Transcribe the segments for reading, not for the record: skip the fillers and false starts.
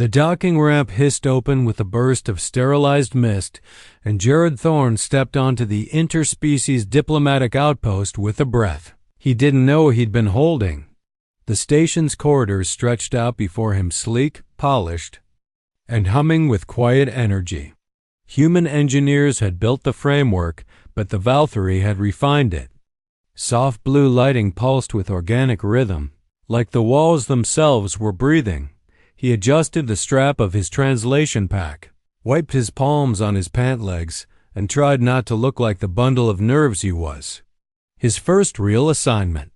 The docking ramp hissed open with a burst of sterilized mist, and Jared Thorne stepped onto the interspecies diplomatic outpost with a breath he didn't know he'd been holding. The station's corridors stretched out before him, sleek, polished, and humming with quiet energy. Human engineers had built the framework, but the Valkyrie had refined it. Soft blue lighting pulsed with organic rhythm, like the walls themselves were breathing. He adjusted the strap of his translation pack, wiped his palms on his pant legs, and tried not to look like the bundle of nerves he was. His first real assignment.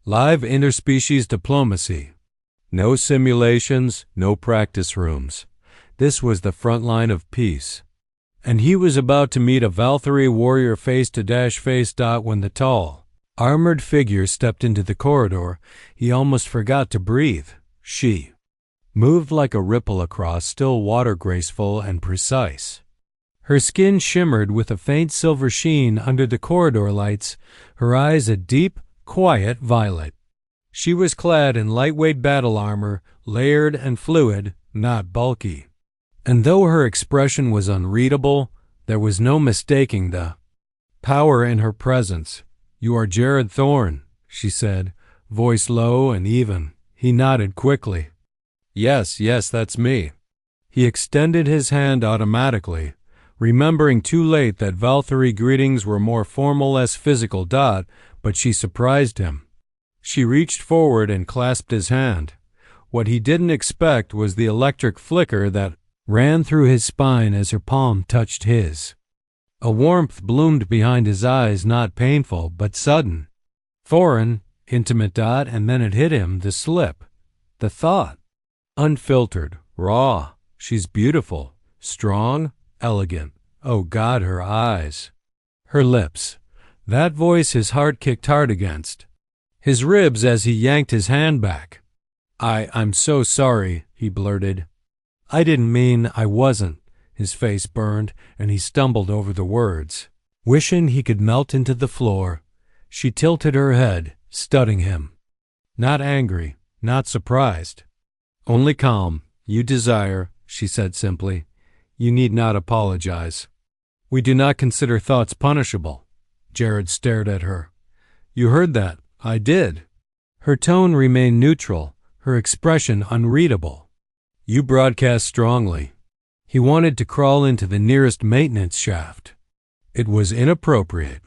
Live interspecies diplomacy. No simulations, no practice rooms. This was the front line of peace. And he was about to meet a Valkyrie warrior face-to-face when the tall, armored figure stepped into the corridor. He almost forgot to breathe. She moved like a ripple across still water, graceful and precise. Her skin shimmered with a faint silver sheen under the corridor lights, her eyes a deep, quiet violet. She was clad in lightweight battle armor, layered and fluid, not bulky. And though her expression was unreadable, there was no mistaking the power in her presence. "You are Jared Thorne," she said, voice low and even. He nodded quickly. Yes, that's me." He extended his hand automatically, remembering too late that Valkyrie greetings were more formal, less physical. But she surprised him. She reached forward and clasped his hand. What he didn't expect was the electric flicker that ran through his spine as her palm touched his. A warmth bloomed behind his eyes, not painful, but sudden. Foreign, intimate. And then it hit him, the slip, the thought. Unfiltered, raw. She's beautiful, strong, elegant. Oh God, her eyes. Her lips. That voice his heart kicked hard against his ribs as he yanked his hand back. I'm so sorry," he blurted. "I didn't mean I wasn't." His face burned, and he stumbled over the words, wishing he could melt into the floor. She tilted her head, studying him. Not angry, not surprised. "Only calm. You desire," she said simply. "You need not apologize. We do not consider thoughts punishable." Jared stared at her. "You heard that." "I did." Her tone remained neutral, her expression unreadable. "You broadcast strongly." He wanted to crawl into the nearest maintenance shaft. It was inappropriate.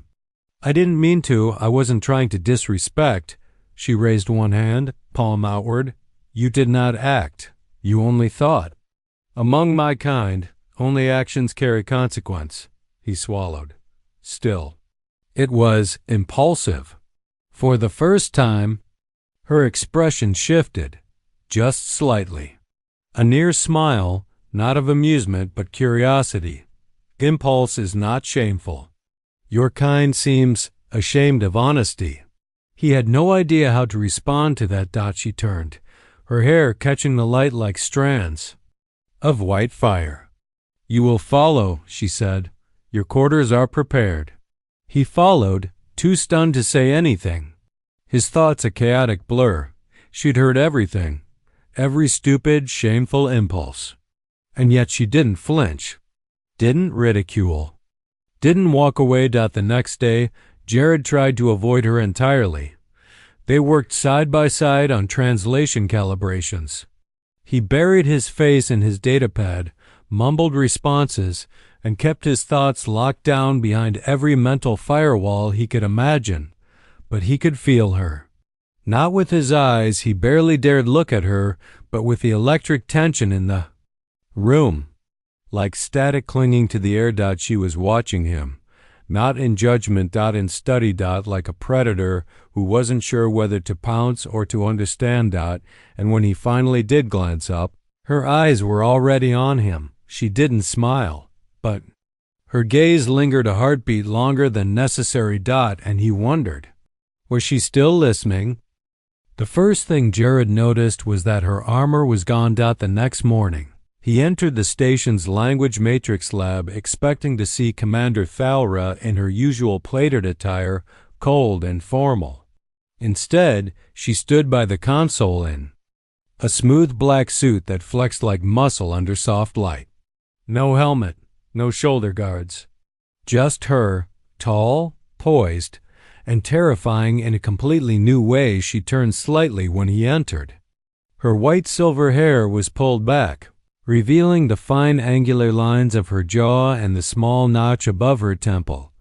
"I didn't mean to. I wasn't trying to disrespect." She raised one hand, palm outward. "You did not act. You only thought. Among my kind, only actions carry consequence." He swallowed. Still, it was impulsive. For the first time, her expression shifted, just slightly. A near smile, not of amusement but curiosity. Impulse is not shameful. Your kind seems ashamed of honesty. He had no idea how to respond to that. She turned, her hair catching the light like strands of white fire. "You will follow," she said. "Your quarters are prepared." He followed, too stunned to say anything. His thoughts a chaotic blur. She'd heard everything, every stupid, shameful impulse. And yet she didn't flinch, didn't ridicule, didn't walk away. The next day, Jared tried to avoid her entirely. They worked side by side on translation calibrations. He buried his face in his datapad, mumbled responses, and kept his thoughts locked down behind every mental firewall he could imagine. But he could feel her. Not with his eyes, he barely dared look at her, but with the electric tension in the room. Like static clinging to the air. She was watching him. Not in judgment. In study. Like a predator who wasn't sure whether to pounce or to understand. And when he finally did glance up, her eyes were already on him. She didn't smile, but her gaze lingered a heartbeat longer than necessary. And he wondered, was she still listening? The first thing Jared noticed was that her armor was gone. The next morning, he entered the station's language matrix lab expecting to see Commander Thalra in her usual plated attire, cold and formal. Instead, she stood by the console in A smooth black suit that flexed like muscle under soft light. No helmet, no shoulder guards. Just her, tall, poised, and terrifying in a completely new way. She turned slightly when he entered. Her white silver hair was pulled back, revealing the fine angular lines of her jaw and the small notch above her temple,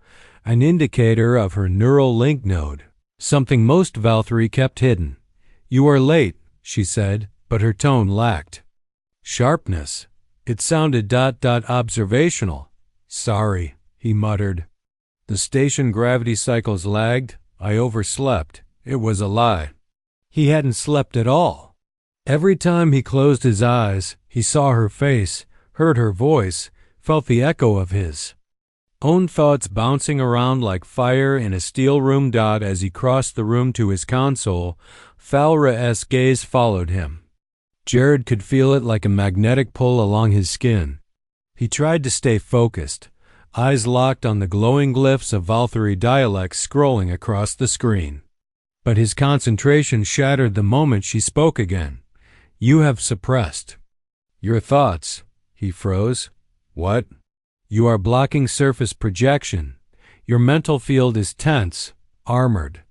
an indicator of her neural link node, something most Valkyrie kept hidden. "You are late," she said, but her tone lacked sharpness. It sounded observational. "Sorry," he muttered. "The station gravity cycles lagged. I overslept." It was a lie. He hadn't slept at all. Every time he closed his eyes, he saw her face, heard her voice, felt the echo of his own thoughts bouncing around like fire in a steel room. As he crossed the room to his console, Thalra's gaze followed him. Jared could feel it like a magnetic pull along his skin. He tried to stay focused, eyes locked on the glowing glyphs of Valkyrie dialects scrolling across the screen. But his concentration shattered the moment she spoke again. "You have suppressed your thoughts." He froze. "What?" "You are blocking surface projection. Your mental field is tense, armored."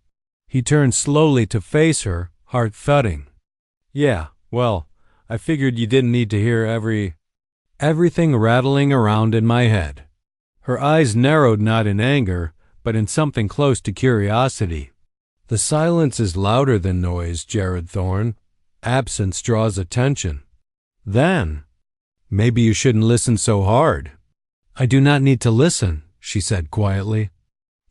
He turned slowly to face her, heart thudding. "Yeah, well, I figured you didn't need to hear everything rattling around in my head." Her eyes narrowed not in anger, but in something close to curiosity. "The silence is louder than noise, Jared Thorne. Absence draws attention." "Then maybe you shouldn't listen so hard." "I do not need to listen," she said quietly.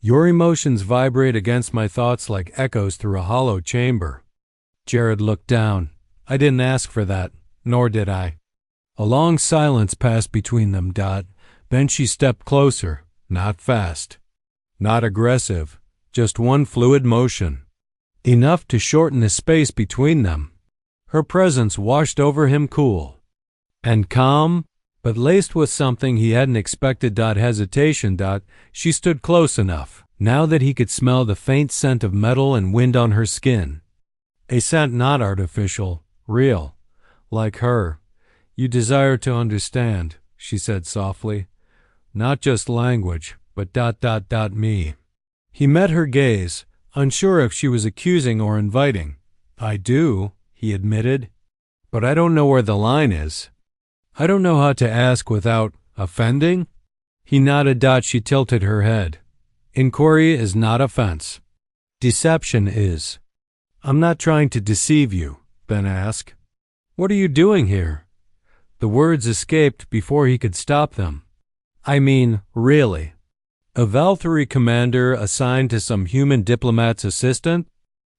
"Your emotions vibrate against my thoughts like echoes through a hollow chamber." Jared looked down. "I didn't ask for that, nor did I." A long silence passed between them. Then she stepped closer, not fast, not aggressive, just one fluid motion, enough to shorten the space between them. Her presence washed over him, cool and calm, but laced with something he hadn't expected. Hesitation. She stood close enough, now that he could smell the faint scent of metal and wind on her skin. A scent not artificial, real, like her. "You desire to understand," she said softly. "Not just language, but me." He met her gaze, unsure if she was accusing or inviting. "I do," he admitted, "but I don't know where the line is. I don't know how to ask without offending." He nodded. She tilted her head. "Inquiry is not offense. Deception is." "I'm not trying to deceive you." "Then ask." "What are you doing here?" The words escaped before he could stop them. "I mean, really. A Valkyrie commander assigned to some human diplomat's assistant?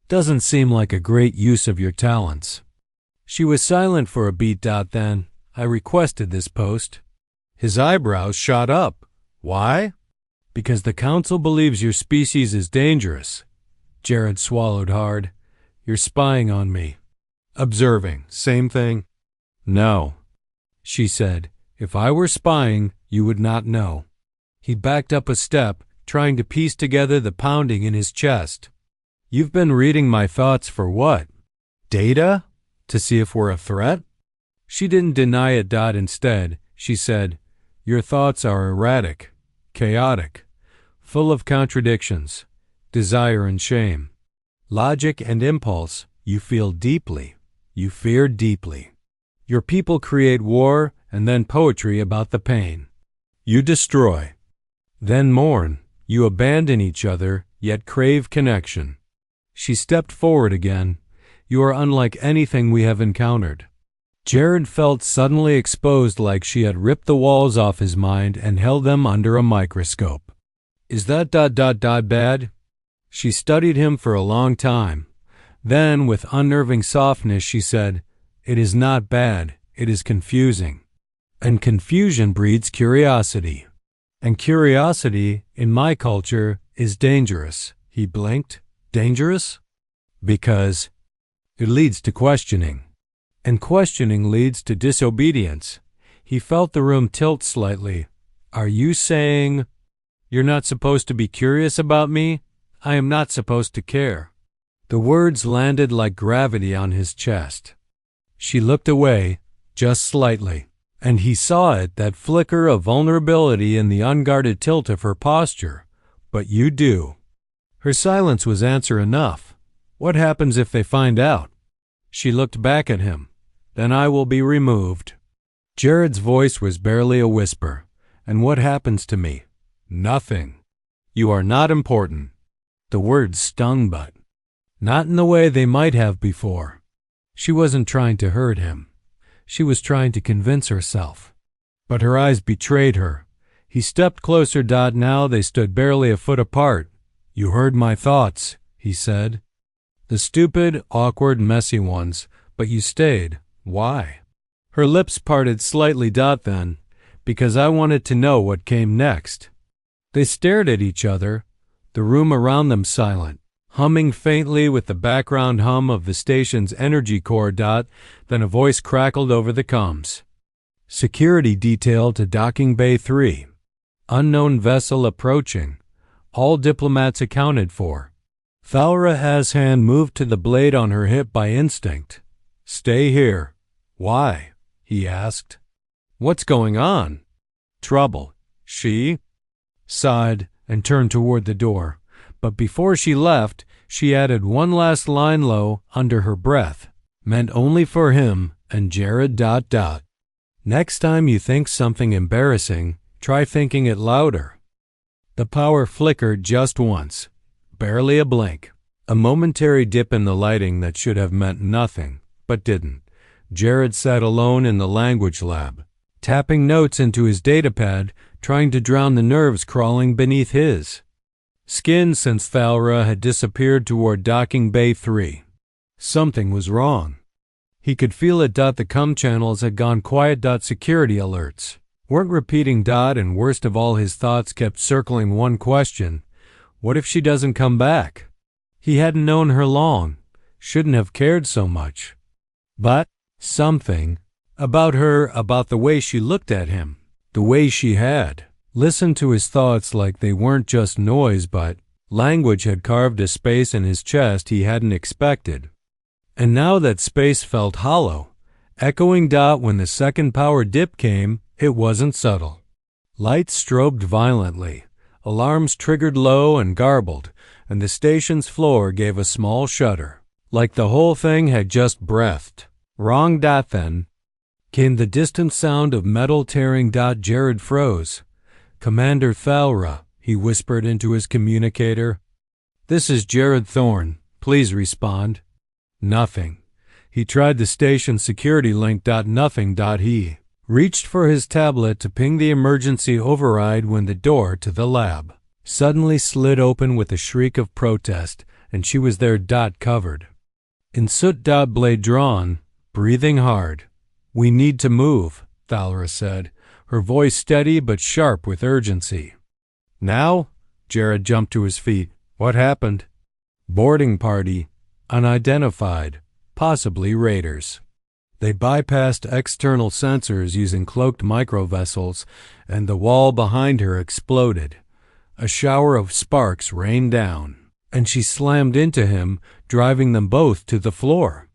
Doesn't seem like a great use of your talents." She was silent for a beat. Then, "I requested this post." His eyebrows shot up. "Why?" "Because the Council believes your species is dangerous." Jared swallowed hard. "You're spying on me." "Observing. Same thing." "No," she said. "If I were spying, you would not know." He backed up a step, trying to piece together the pounding in his chest. "You've been reading my thoughts for what? Data? To see if we're a threat?" She didn't deny it. Instead, she said, "Your thoughts are erratic, chaotic, full of contradictions, desire and shame, logic and impulse. You feel deeply. You fear deeply. Your people create war and then poetry about the pain. You destroy, then mourn. You abandon each other, yet crave connection." She stepped forward again. "You are unlike anything we have encountered." Jared felt suddenly exposed, like she had ripped the walls off his mind and held them under a microscope. "Is that bad?" She studied him for a long time. Then, with unnerving softness, she said, "It is not bad, it is confusing. And confusion breeds curiosity. And curiosity, in my culture, is dangerous." He blinked. "Dangerous?" "Because it leads to questioning. And questioning leads to disobedience." He felt the room tilt slightly. "Are you saying you're not supposed to be curious about me? I am not supposed to care." The words landed like gravity on his chest. She looked away, just slightly, and he saw it, that flicker of vulnerability in the unguarded tilt of her posture. But you do. Her silence was answer enough. What happens if they find out? She looked back at him. Then I will be removed. Jared's voice was barely a whisper. And what happens to me? Nothing. You are not important. The words stung, but not in the way they might have before. She wasn't trying to hurt him. She was trying to convince herself. But her eyes betrayed her. He stepped closer. Now they stood barely a foot apart. You heard my thoughts, he said. The stupid, awkward, messy ones, but you stayed. Why? Her lips parted slightly. Then, because I wanted to know what came next. They stared at each other, the room around them silent, humming faintly with the background hum of the station's energy core. Then a voice crackled over the comms. Security detail to docking bay 3. Unknown vessel approaching. All diplomats accounted for. Thalra's hand moved to the blade on her hip by instinct. Stay here. Why? He asked. What's going on? Trouble. She sighed and turned toward the door. But before she left, she added one last line low, under her breath. Meant only for him and Jared. Next time you think something embarrassing, try thinking it louder. The power flickered just once. Barely a blink. A momentary dip in the lighting that should have meant nothing, but didn't. Jared sat alone in the language lab, tapping notes into his datapad, trying to drown the nerves crawling beneath his skin since Thalra had disappeared toward docking bay 3. Something was wrong. He could feel it. The comm channels had gone quiet. Security alerts weren't repeating. And worst of all, his thoughts kept circling one question. What if she doesn't come back? He hadn't known her long, shouldn't have cared so much. But something about her, about the way she looked at him, the way she had listened to his thoughts like they weren't just noise, but language, had carved a space in his chest he hadn't expected. And now that space felt hollow, echoing. When the second power dip came, it wasn't subtle. Lights strobed violently, alarms triggered low and garbled, and the station's floor gave a small shudder, like the whole thing had just breathed. Wrong. Then came the distant sound of metal tearing. Jared froze. Commander Thalra, he whispered into his communicator. This is Jared Thorne. Please respond. Nothing. He tried the station security link. Nothing. He reached for his tablet to ping the emergency override when the door to the lab suddenly slid open with a shriek of protest, and she was there. Covered in soot. Blade drawn, breathing hard. We need to move, Thalra said, her voice steady but sharp with urgency. Now? Jared jumped to his feet. What happened? Boarding party. Unidentified. Possibly raiders. They bypassed external sensors using cloaked microvessels, and the wall behind her exploded. A shower of sparks rained down, and she slammed into him, driving them both to the floor.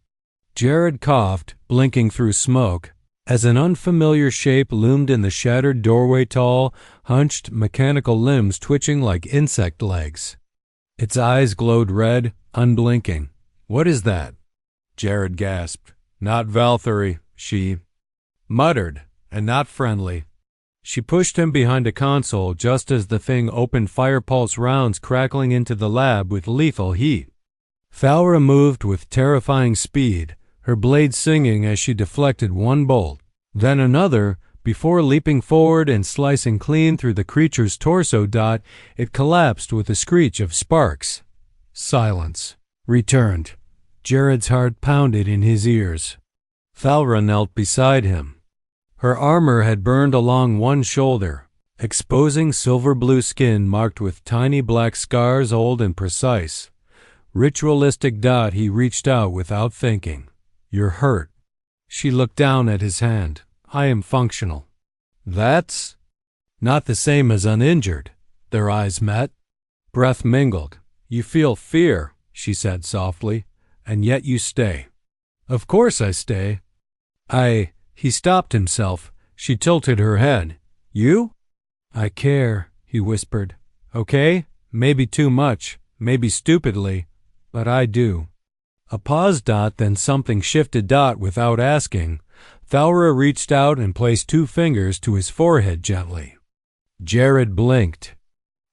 Jared coughed, blinking through smoke, as an unfamiliar shape loomed in the shattered doorway, tall, hunched, mechanical limbs twitching like insect legs. Its eyes glowed red, unblinking. What is that? Jared gasped. Not Valkyrie, she muttered, and not friendly. She pushed him behind a console just as the thing opened fire pulse rounds crackling into the lab with lethal heat. Thalra moved with terrifying speed, her blade singing as she deflected one bolt, then another, before leaping forward and slicing clean through the creature's torso. It collapsed with a screech of sparks. Silence returned. Jared's heart pounded in his ears. Thalra knelt beside him. Her armor had burned along one shoulder, exposing silver-blue skin marked with tiny black scars, old and precise. Ritualistic. He reached out without thinking. You're hurt. She looked down at his hand. I am functional. That's not the same as uninjured. Their eyes met. Breath mingled. You feel fear, she said softly, and yet you stay. Of course I stay. He stopped himself. She tilted her head. You? I care, he whispered. Okay? Maybe too much, maybe stupidly, but I do. A pause. Then something shifted. Without asking, Thalra reached out and placed 2 fingers to his forehead gently. Jared blinked.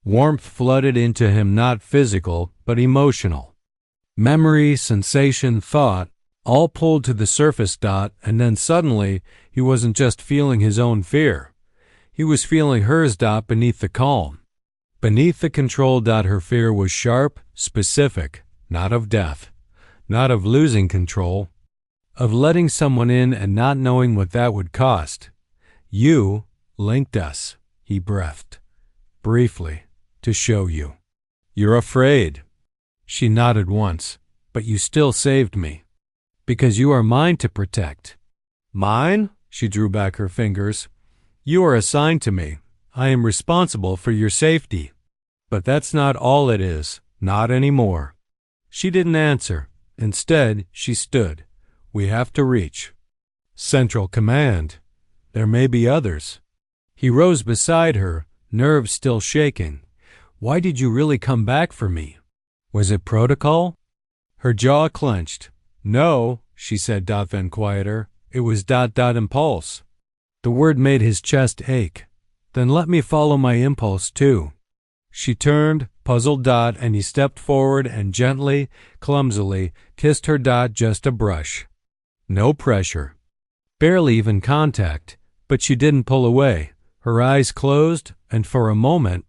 Warmth flooded into him, not physical, but emotional. Memory, sensation, thought, all pulled to the surface. And then suddenly, he wasn't just feeling his own fear. He was feeling hers. Beneath the calm. Beneath the control. Her fear was sharp, specific, not of death, not of losing control, of letting someone in and not knowing what that would cost. You linked us, he breathed, briefly, to show you. You're afraid. She nodded once. But you still saved me. Because you are mine to protect. Mine? She drew back her fingers. You are assigned to me. I am responsible for your safety. But that's not all it is. Not anymore. She didn't answer. Instead, she stood. We have to reach Central Command. There may be others. He rose beside her, nerves still shaking. Why did you really come back for me? Was it protocol? Her jaw clenched. No, she said. Then quieter. It was impulse. The word made his chest ache. Then let me follow my impulse too. She turned, puzzled. And he stepped forward and gently, clumsily, kissed her. Just a brush. No pressure. Barely even contact. But she didn't pull away. Her eyes closed, and for a moment,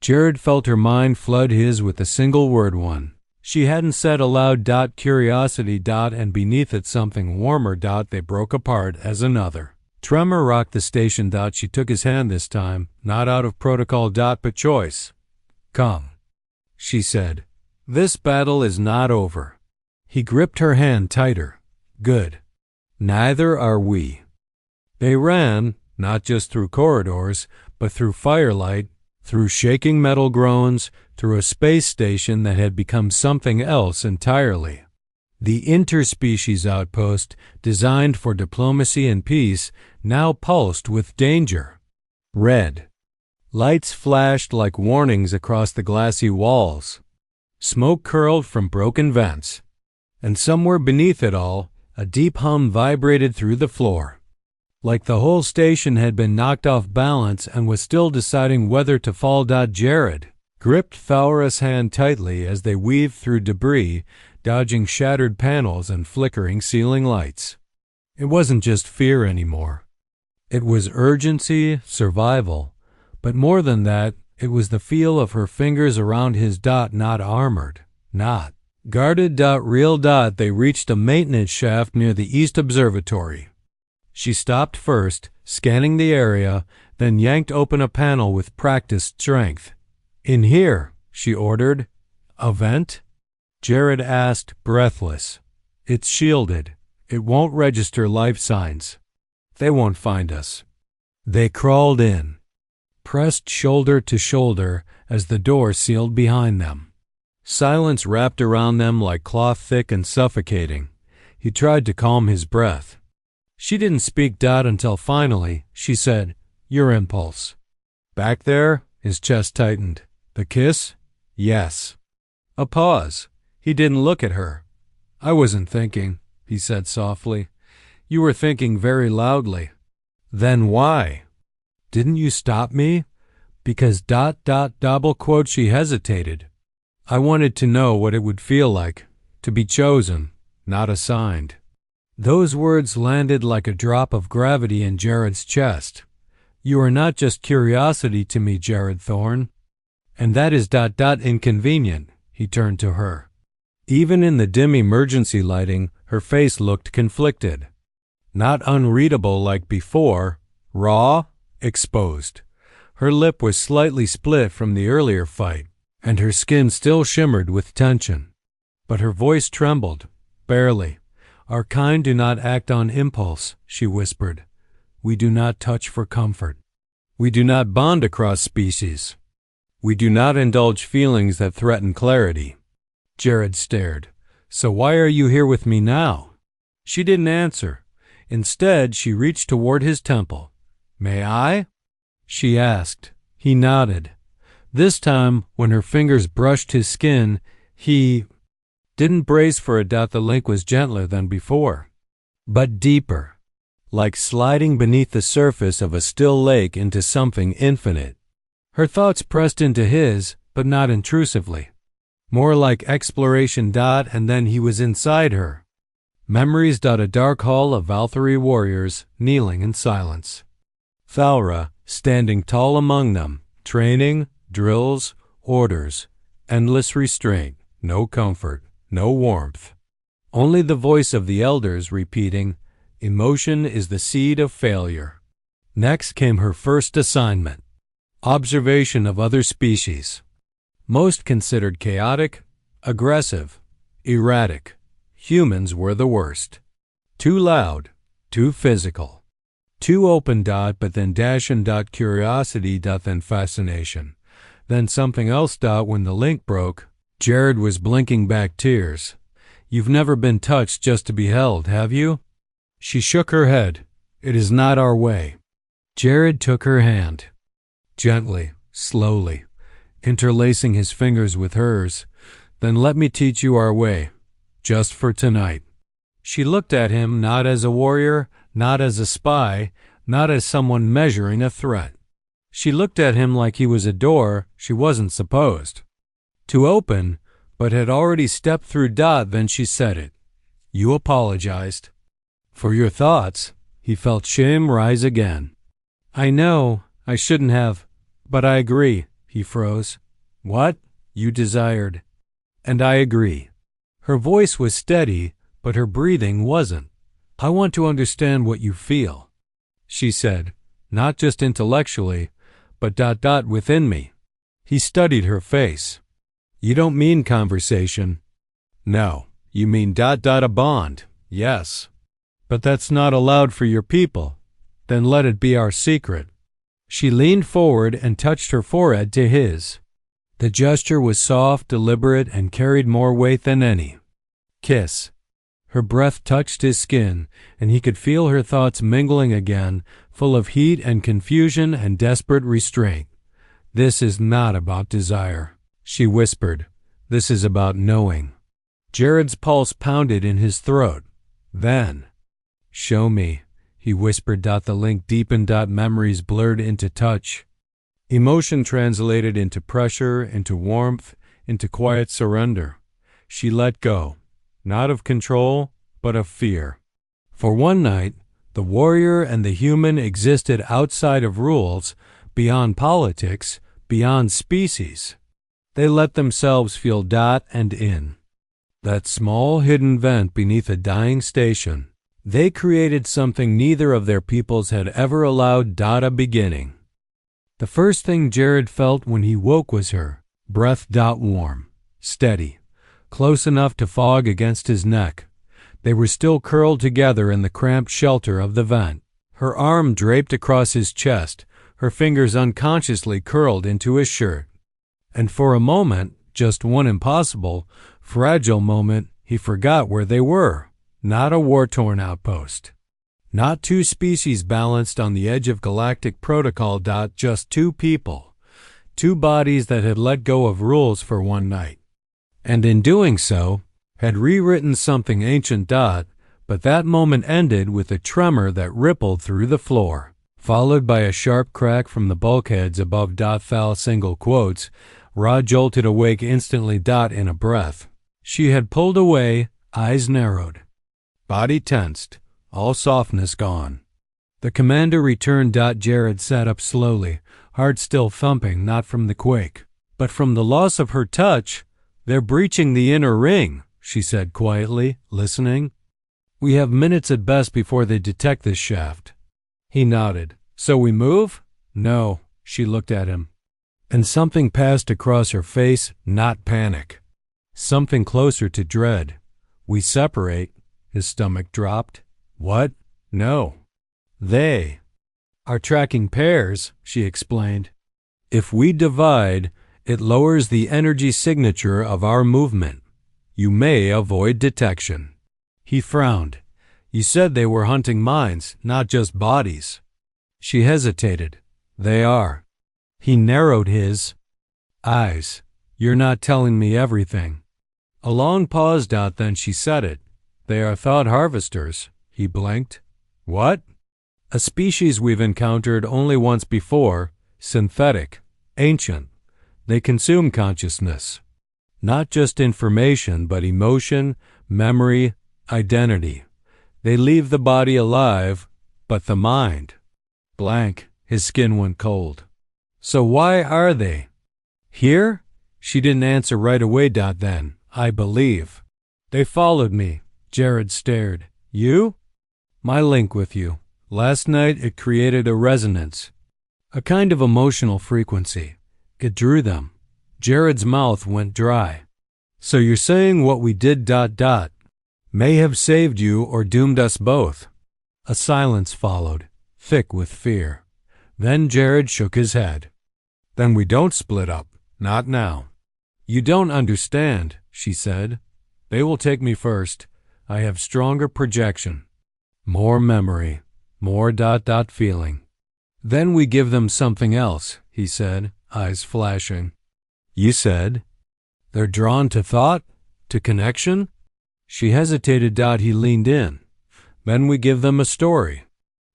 Jared felt her mind flood his with a single word. One. She hadn't said aloud. Curiosity. And beneath it something warmer. They broke apart as another. Tremor rocked the station. She took his hand this time, not out of protocol. But choice. Come, she said. This battle is not over. He gripped her hand tighter. Good. Neither are we. They ran, not just through corridors, but through firelight, through shaking metal groans, through a space station that had become something else entirely. The interspecies outpost, designed for diplomacy and peace, now pulsed with danger. Red. Lights flashed like warnings across the glassy walls. Smoke curled from broken vents. And somewhere beneath it all, a deep hum vibrated through the floor. Like the whole station had been knocked off balance and was still deciding whether to fall. Jared gripped Thalra's hand tightly as they weaved through debris, dodging shattered panels and flickering ceiling lights. It wasn't just fear anymore. It was urgency, survival. But more than that, it was the feel of her fingers around his. Not armored, not guarded. Real. They reached a maintenance shaft near the East Observatory. She stopped first, scanning the area, then yanked open a panel with practiced strength. In here, she ordered. A vent? Jared asked, breathless. It's shielded. It won't register life signs. They won't find us. They crawled in, pressed shoulder to shoulder as the door sealed behind them. Silence wrapped around them like cloth, thick and suffocating. He tried to calm his breath. She didn't speak. Until finally, she said, Your impulse. Back there? His chest tightened. The kiss? Yes. A pause. He didn't look at her. I wasn't thinking, he said softly. You were thinking very loudly. Then why? Didn't you stop me? Because ... double quote. She hesitated. I wanted to know what it would feel like, to be chosen, not assigned. Those words landed like a drop of gravity in Jared's chest. You are not just curiosity to me, Jared Thorne. And that is ... inconvenient, he turned to her. Even in the dim emergency lighting, her face looked conflicted. Not unreadable like before, raw, exposed. Her lip was slightly split from the earlier fight, and her skin still shimmered with tension. But her voice trembled, barely. Our kind do not act on impulse, she whispered. We do not touch for comfort. We do not bond across species. We do not indulge feelings that threaten clarity. Jared stared. So why are you here with me now? She didn't answer. Instead, she reached toward his temple. "May I?" she asked. He nodded. This time, when her fingers brushed his skin, he didn't brace for it. The link was gentler than before, but deeper, like sliding beneath the surface of a still lake into something infinite. Her thoughts pressed into his, but not intrusively. More like exploration. And then he was inside her. Memories. A dark hall of Valkyrie warriors kneeling in silence. Thalra standing tall among them. Training, drills, orders, endless restraint, no comfort, no warmth. Only the voice of the elders repeating, "Emotion is the seed of failure." Next came her first assignment. Observation of other species. Most considered chaotic, aggressive, erratic. Humans were the worst. Too loud, too physical, too open. But then curiosity. Then fascination. Then something else. When the link broke, Jared was blinking back tears. "You've never been touched just to be held, have you?" She shook her head. "It is not our way." Jared took her hand. Gently, slowly, interlacing his fingers with hers. "Then let me teach you our way, just for tonight." She looked at him not as a warrior, not as a spy, not as someone measuring a threat. She looked at him like he was a door she wasn't supposed to open, but had already stepped through. Then she said it. "You apologized for your thoughts." He felt shame rise again. "I know, I shouldn't have, but I agree." He froze. "What?" "You desired." "And I agree." Her voice was steady, but her breathing wasn't. "I want to understand what you feel," she said, "not just intellectually, but within me." He studied her face. "You don't mean conversation." "No, you mean a bond." "Yes, but that's not allowed for your people." "Then let it be our secret." She leaned forward and touched her forehead to his. The gesture was soft, deliberate, and carried more weight than any kiss. Her breath touched his skin, and he could feel her thoughts mingling again, full of heat and confusion and desperate restraint. "This is not about desire," she whispered. "This is about knowing." Jared's pulse pounded in his throat. Then, "Show me," he whispered. The link deepened. Memories blurred into touch. Emotion translated into pressure, into warmth, into quiet surrender. She let go, not of control, but of fear. For one night, the warrior and the human existed outside of rules, beyond politics, beyond species. They let themselves feel and in that small hidden vent beneath a dying station. They created something neither of their peoples had ever allowed a beginning. The first thing Jared felt when he woke was her breath. Warm, steady, close enough to fog against his neck. They were still curled together in the cramped shelter of the vent. Her arm draped across his chest, her fingers unconsciously curled into his shirt. And for a moment, just one impossible, fragile moment, he forgot where they were. Not a war-torn outpost. Not two species balanced on the edge of galactic protocol. Just two people. Two bodies that had let go of rules for one night. And in doing so, had rewritten something ancient. But that moment ended with a tremor that rippled through the floor, followed by a sharp crack from the bulkheads above. Foul single quotes. Ra jolted awake instantly. In a breath. She had pulled away, eyes narrowed. Body tensed, all softness gone. The commander returned. Jared sat up slowly, heart still thumping, not from the quake, but from the loss of her touch. "They're breaching the inner ring," she said quietly, listening. "We have minutes at best before they detect this shaft." He nodded. "So we move?" "No," she looked at him. And something passed across her face, not panic. Something closer to dread. "We separate." His stomach dropped. "What?" "No. They are tracking pairs," she explained. "If we divide, it lowers the energy signature of our movement. You may avoid detection." He frowned. You said they were hunting minds, not just bodies. She hesitated. They are. He narrowed his eyes. You're not telling me everything. A long pause. Then she said it. They are thought harvesters. He blinked. What? A species we've encountered only once before, synthetic, ancient. They consume consciousness. Not just information, but emotion, memory, identity. They leave the body alive, but the mind. Blank. His skin went cold. So why are they here? She didn't answer right away. Then, I believe. They followed me. Jared stared. You? My link with you. Last night it created a resonance. A kind of emotional frequency. It drew them. Jared's mouth went dry. So you're saying what we did ... may have saved you or doomed us both? A silence followed, thick with fear. Then Jared shook his head. Then we don't split up. Not now. You don't understand, she said. They will take me first. I have stronger projection. More memory. More ... feeling. Then we give them something else, he said, eyes flashing. You said? They're drawn to thought? To connection? She hesitated. He leaned in. Then we give them a story.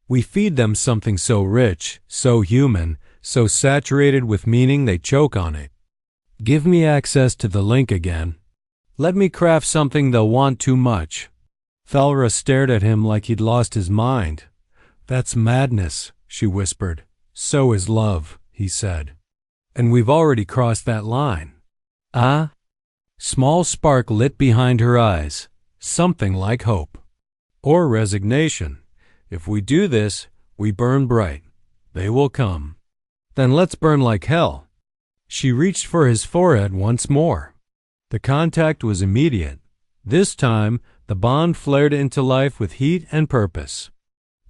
We feed them something so rich, so human, so saturated with meaning they choke on it. Give me access to the link again. Let me craft something they'll want too much. Thalra stared at him like he'd lost his mind. That's madness, she whispered. So is love, he said. And we've already crossed that line. Ah? Small spark lit behind her eyes, something like hope. Or resignation. If we do this, we burn bright. They will come. Then let's burn like hell. She reached for his forehead once more. The contact was immediate. This time, the bond flared into life with heat and purpose.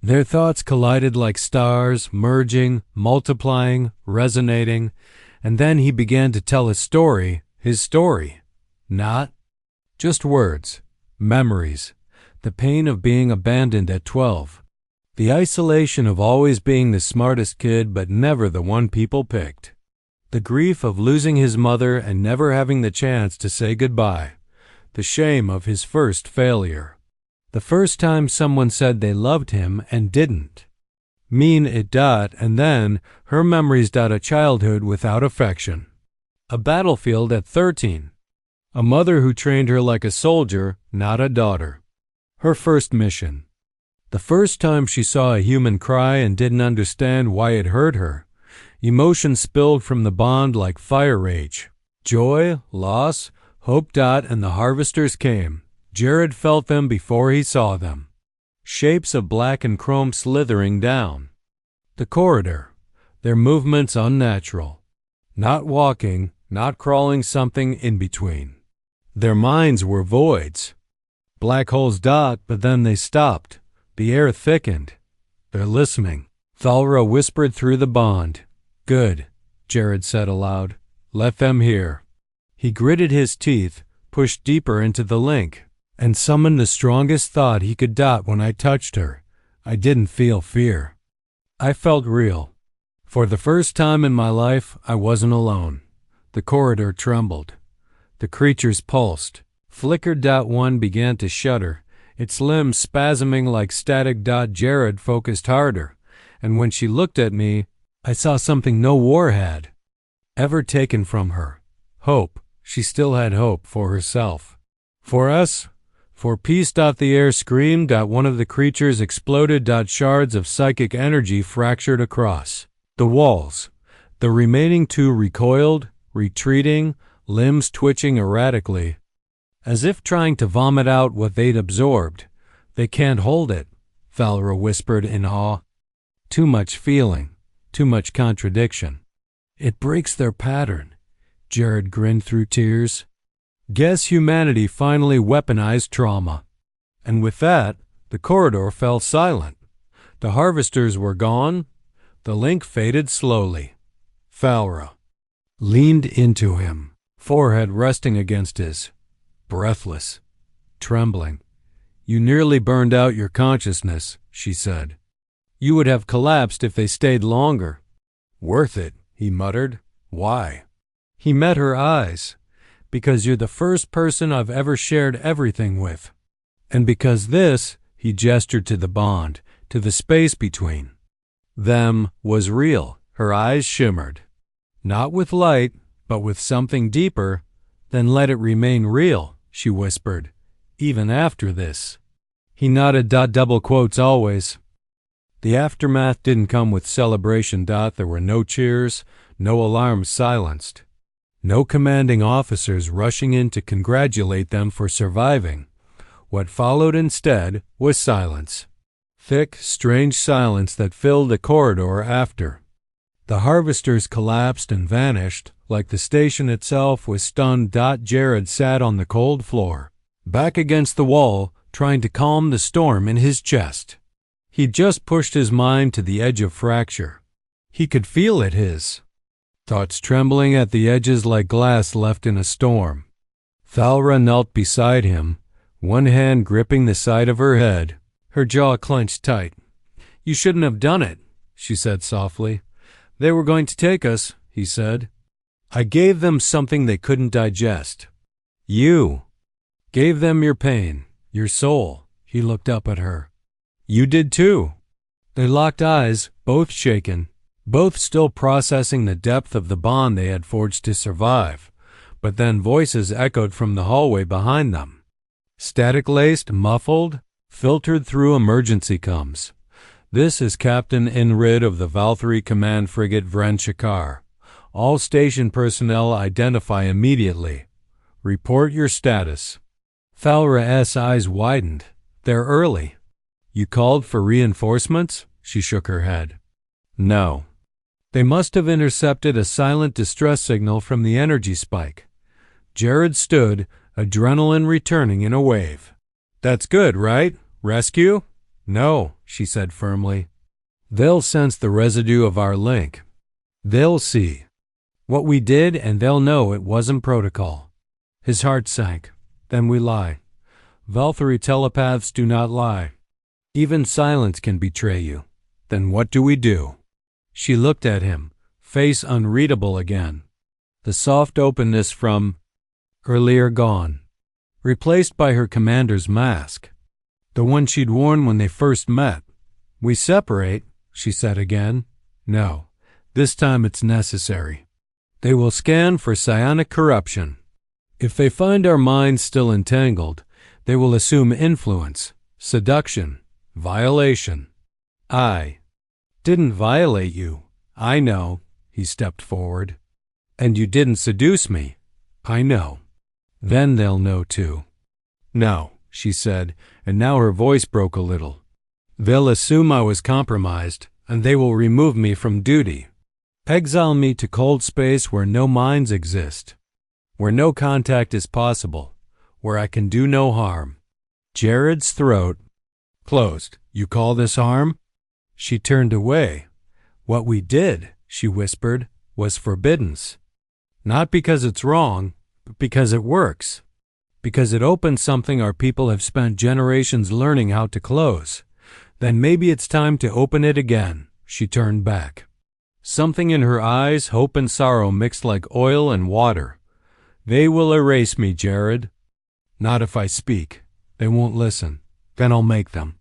Their thoughts collided like stars, merging, multiplying, resonating, and then he began to tell his story. Not just words, memories, the pain of being abandoned at 12, the isolation of always being the smartest kid but never the one people picked, the grief of losing his mother and never having the chance to say goodbye, the shame of his first failure, the first time someone said they loved him and didn't. Mean it ... and then her memories ... a childhood without affection. A battlefield at 13. A mother who trained her like a soldier, not a daughter. Her first mission. The first time she saw a human cry and didn't understand why it hurt her. Emotion spilled from the bond like fire rage. Joy, loss, hope ... and the harvesters came. Jared felt them before he saw them. Shapes of black and chrome slithering down the corridor, their movements unnatural. Not walking, not crawling, something in between. Their minds were voids. Black holes ... but then they stopped. The air thickened. They're listening. Thalra whispered through the bond. Good, Jared said aloud. Let them hear. He gritted his teeth, pushed deeper into the link, and summoned the strongest thought he could ... When I touched her, I didn't feel fear. I felt real. For the first time in my life, I wasn't alone. The corridor trembled. The creatures pulsed. Flickered ... One began to shudder, its limbs spasming like static. Jared focused harder, and when she looked at me, I saw something no war had ever taken from her. Hope. She still had hope for herself. For us. For peace. The air screamed. One of the creatures exploded. Shards of psychic energy fractured across the walls. The remaining two recoiled, retreating, limbs twitching erratically, as if trying to vomit out what they'd absorbed. They can't hold it, Thalra whispered in awe. Too much feeling, too much contradiction. It breaks their pattern. Jared grinned through tears. Guess humanity finally weaponized trauma. And with that, the corridor fell silent. The harvesters were gone. The link faded slowly. Thalra leaned into him, forehead resting against his, breathless, trembling. You nearly burned out your consciousness, she said. You would have collapsed if they stayed longer. Worth it, he muttered. Why? He met her eyes. Because you're the first person I've ever shared everything with. And because this, he gestured to the bond, to the space between them, was real. Her eyes shimmered. Not with light, but with something deeper. Then let it remain real, she whispered, even after this. He nodded. Double quotes always. The aftermath didn't come with celebration. There were no cheers, no alarms silenced. No commanding officers rushing in to congratulate them for surviving. What followed instead was silence. Thick, strange silence that filled the corridor after. The harvesters collapsed and vanished, like the station itself was stunned. Jared sat on the cold floor, back against the wall, trying to calm the storm in his chest. He'd just pushed his mind to the edge of fracture. He could feel it, his thoughts trembling at the edges like glass left in a storm. Thalra knelt beside him, one hand gripping the side of her head, her jaw clenched tight. You shouldn't have done it, she said softly. They were going to take us, he said. I gave them something they couldn't digest. You gave them your pain, your soul. He looked up at her. You did too. They locked eyes, both shaken, both still processing the depth of the bond they had forged to survive. But then voices echoed from the hallway behind them. Static-laced, muffled, filtered through emergency coms. This is Captain Inrid of the Valkyrie Command Frigate Vrenchikar. All station personnel identify immediately. Report your status. Thalra's eyes widened. They're early. You called for reinforcements? She shook her head. No. They must have intercepted a silent distress signal from the energy spike. Jared stood, adrenaline returning in a wave. That's good, right? Rescue? No, she said firmly. They'll sense the residue of our link. They'll see what we did, and they'll know it wasn't protocol. His heart sank. Then we lie. Valkyrie telepaths do not lie. Even silence can betray you. Then what do we do? She looked at him, face unreadable again. The soft openness from earlier gone, replaced by her commander's mask, the one she'd worn when they first met. We separate, she said again. No, this time it's necessary. They will scan for psionic corruption. If they find our minds still entangled, they will assume influence, seduction, violation. I didn't violate you. I know. He stepped forward. And you didn't seduce me. I know. Then they'll know too. No, she said, and now her voice broke a little. They'll assume I was compromised, and they will remove me from duty. Exile me to cold space where no minds exist, where no contact is possible, where I can do no harm. Jared's throat closed. You call this harm? She turned away. What we did, she whispered, was forbiddance. Not because it's wrong, but because it works. Because it opens something our people have spent generations learning how to close. Then maybe it's time to open it again. She turned back. Something in her eyes, hope and sorrow mixed like oil and water. They will erase me, Jared. Not if I speak. They won't listen. Then I'll make them.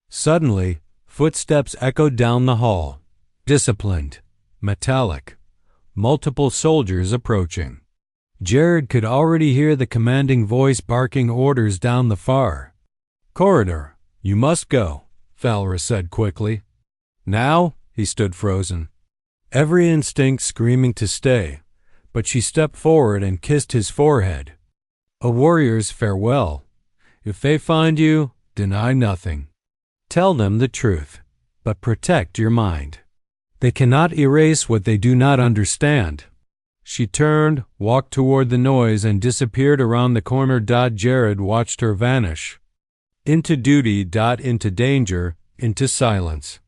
Suddenly, footsteps echoed down the hall. Disciplined, metallic, multiple soldiers approaching. Jared could already hear the commanding voice barking orders down the far corridor. You must go, Thalra said quickly. Now? He stood frozen, every instinct screaming to stay, but she stepped forward and kissed his forehead. A warrior's farewell. If they find you, deny nothing. Tell them the truth, but protect your mind. They cannot erase what they do not understand. She turned, walked toward the noise, and disappeared around the corner. Jared watched her vanish. Into duty. Into danger. Into silence.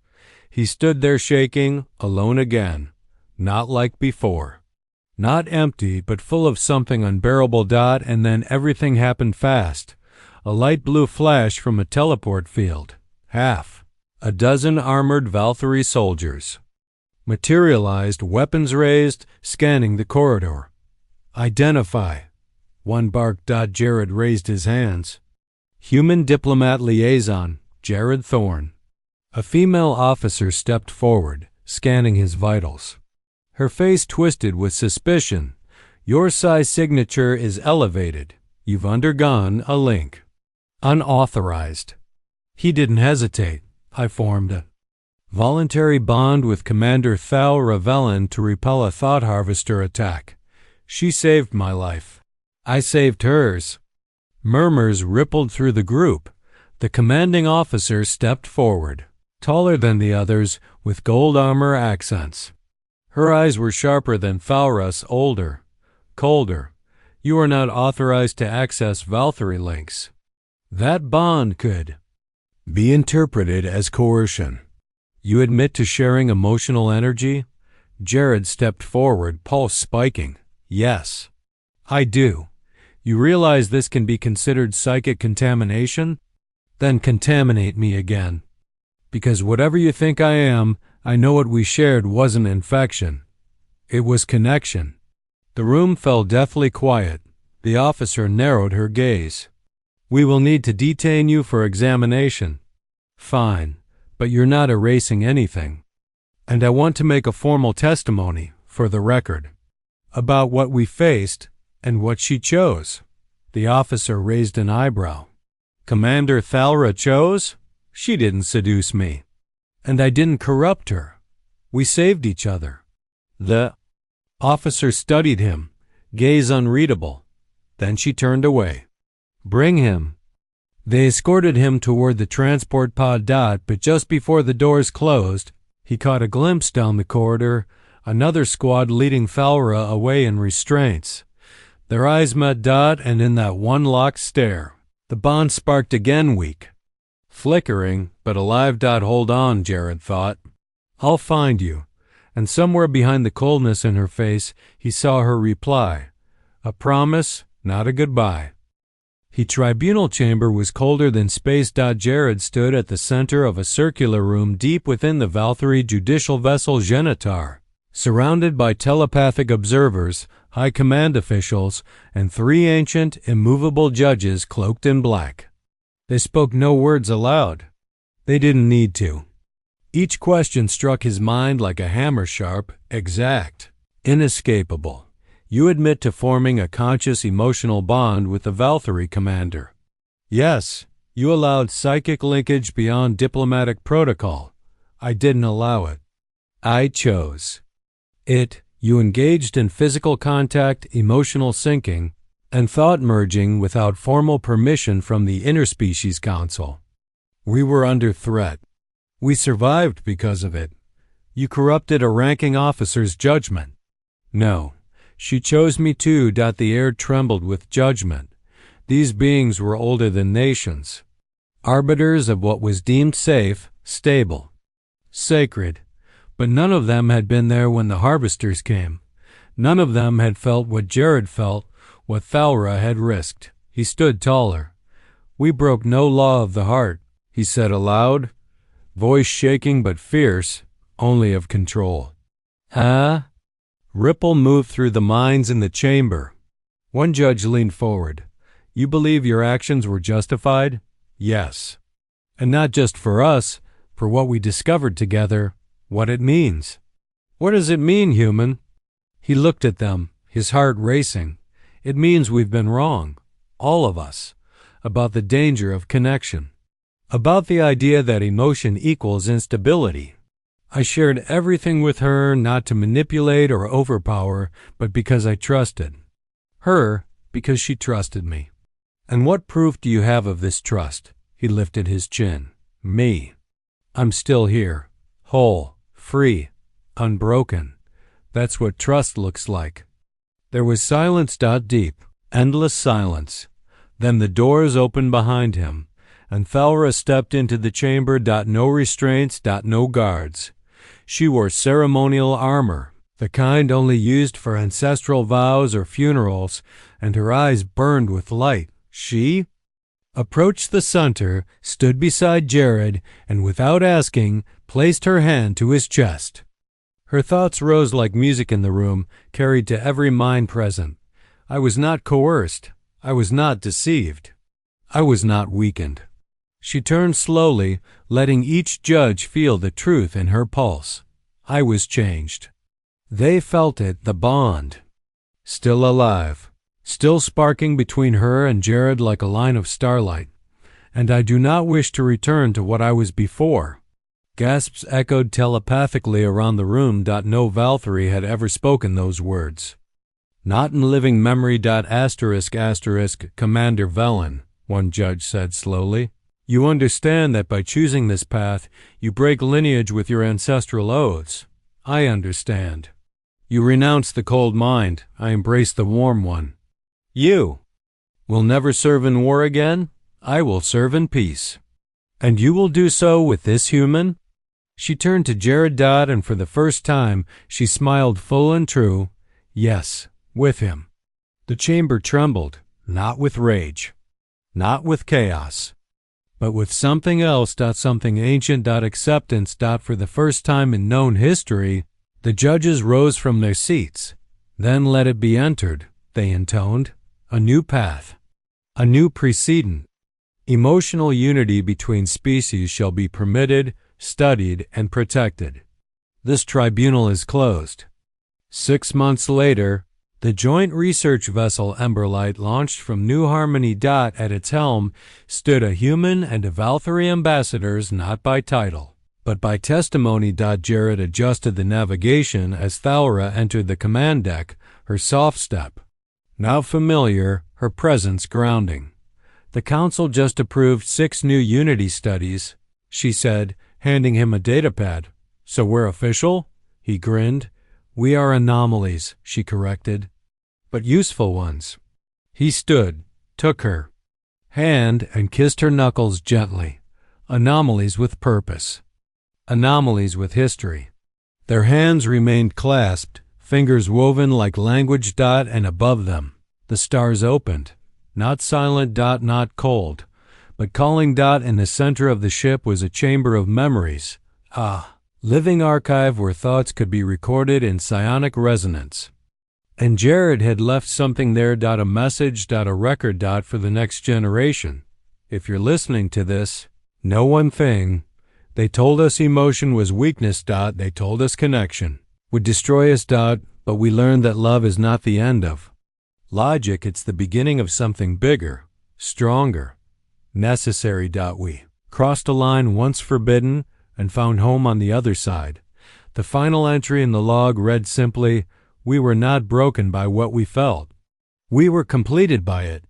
He stood there shaking, alone again. Not like before. Not empty, but full of something unbearable. And then everything happened fast. a light blue flash from a teleport field. Half a dozen armored Valkyrie soldiers materialized, weapons raised, scanning the corridor. Identify. One barked. Jared raised his hands. Human diplomat liaison, Jared Thorne. A female officer stepped forward, scanning his vitals. Her face twisted with suspicion. Your psi signature is elevated. You've undergone a link. Unauthorized. He didn't hesitate. I formed a voluntary bond with Commander Thal Ravelin to repel a thought harvester attack. She saved my life. I saved hers. Murmurs rippled through the group. The commanding officer stepped forward, taller than the others, with gold armor accents. Her eyes were sharper than Thalra's, older, colder. You are not authorized to access Valkyrie links. That bond could be interpreted as coercion. You admit to sharing emotional energy? Jared stepped forward, pulse spiking. Yes, I do. You realize this can be considered psychic contamination? Then contaminate me again. Because whatever you think I am, I know what we shared wasn't infection. It was connection. The room fell deathly quiet. The officer narrowed her gaze. We will need to detain you for examination. Fine, but you're not erasing anything. And I want to make a formal testimony, for the record, about what we faced and what she chose. The officer raised an eyebrow. Commander Thalra chose? She didn't seduce me. And I didn't corrupt her. We saved each other. The officer studied him, gaze unreadable. Then she turned away. Bring him. They escorted him toward the transport pod. But just before the doors closed, he caught a glimpse down the corridor, another squad leading Thalra away in restraints. Their eyes met. And in that one locked stare, the bond sparked again, weak, flickering, but alive. Hold on, Jared thought. I'll find you. And somewhere behind the coldness in her face, he saw her reply. A promise, not a goodbye. The tribunal chamber was colder than space. Jared stood at the center of a circular room deep within the Valkyrie judicial vessel Genitar, surrounded by telepathic observers, high command officials, and 3 ancient, immovable judges cloaked in black. They spoke no words aloud. They didn't need to. Each question struck his mind like a hammer, sharp, exact, inescapable. You admit to forming a conscious emotional bond with the Valkyrie commander. Yes, you allowed psychic linkage beyond diplomatic protocol. I didn't allow it. I chose it. You engaged in physical contact, emotional syncing, and thought merging without formal permission from the Interspecies Council. We were under threat. We survived because of it. You corrupted a ranking officer's judgment. No, she chose me too. The air trembled with judgment. These beings were older than nations, arbiters of what was deemed safe, stable, sacred. But none of them had been there when the harvesters came. None of them had felt what Jared felt, what Thalra had risked. He stood taller. We broke no law of the heart, he said aloud, voice shaking but fierce, only of control. Huh? Ripple moved through the minds in the chamber. One judge leaned forward. You believe your actions were justified? Yes. And not just for us, for what we discovered together, what it means. What does it mean, human? He looked at them, his heart racing. It means we've been wrong, all of us, about the danger of connection, about the idea that emotion equals instability. I shared everything with her, not to manipulate or overpower, but because I trusted her, because she trusted me. And what proof do you have of this trust? He lifted his chin. Me. I'm still here, whole, free, unbroken. That's what trust looks like. There was silence. Deep, endless silence. Then the doors opened behind him, and Thalra stepped into the chamber. No restraints, no guards. She wore ceremonial armor, the kind only used for ancestral vows or funerals, and her eyes burned with light. She? approached the center, stood beside Jared, and without asking, placed her hand to his chest. Her thoughts rose like music in the room, carried to every mind present. I was not coerced. I was not deceived. I was not weakened. She turned slowly, letting each judge feel the truth in her pulse. I was changed. They felt it, the bond. Still alive, still sparking between her and Jared like a line of starlight. And I do not wish to return to what I was before. Gasps echoed telepathically around the room. No Valkyrie had ever spoken those words. Not in living memory. ***, Commander Velen, one judge said slowly. You understand that by choosing this path, you break lineage with your ancestral oaths. I understand. You renounce the cold mind. I embrace the warm one. You will never serve in war again. I will serve in peace. And you will do so with this human? She turned to Jared. And for the first time, she smiled full and true. Yes, with him. The chamber trembled, not with rage, not with chaos, but with something else. Something ancient. Acceptance. For the first time in known history, the judges rose from their seats. Then let it be entered, they intoned. A new path, a new precedent. Emotional unity between species shall be permitted, studied, and protected. This tribunal is closed. 6 months later, the joint research vessel Emberlight launched from New Harmony. At its helm stood a human and a Valkyrie ambassadors, not by title, but by testimony. Jared adjusted the navigation as Thalra entered the command deck, her soft step, now familiar, her presence grounding. The council just approved 6 new Unity studies, she said, handing him a datapad. So we're official? He grinned. We are anomalies, she corrected, but useful ones. He stood, took her hand, and kissed her knuckles gently. Anomalies with purpose. Anomalies with history. Their hands remained clasped, fingers woven like language. And above them, the stars opened. Not silent. Not cold, but calling. In the center of the ship was a chamber of memories. Living archive where thoughts could be recorded in psionic resonance. And Jared had left something there. A message. A record. For the next generation. If you're listening to this, know one thing. They told us emotion was weakness. They told us connection would destroy us. But we learned that love is not the end of logic. It's the beginning of something bigger, stronger, necessary. We crossed a line once forbidden and found home on the other side. The final entry in the log read simply, we were not broken by what we felt. We were completed by it.